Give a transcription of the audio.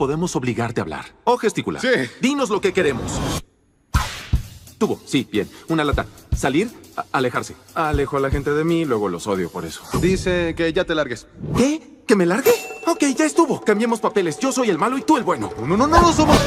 podemos obligarte a hablar. O gesticular. Sí. Dinos lo que queremos. Tubo, sí, bien. Una lata. Salir, alejarse. Alejo a la gente de mí, luego los odio por eso. Dice que ya te largues. ¿Qué? ¿Que me largue? Ok, ya estuvo. Cambiemos papeles. Yo soy el malo y tú el bueno. No somos...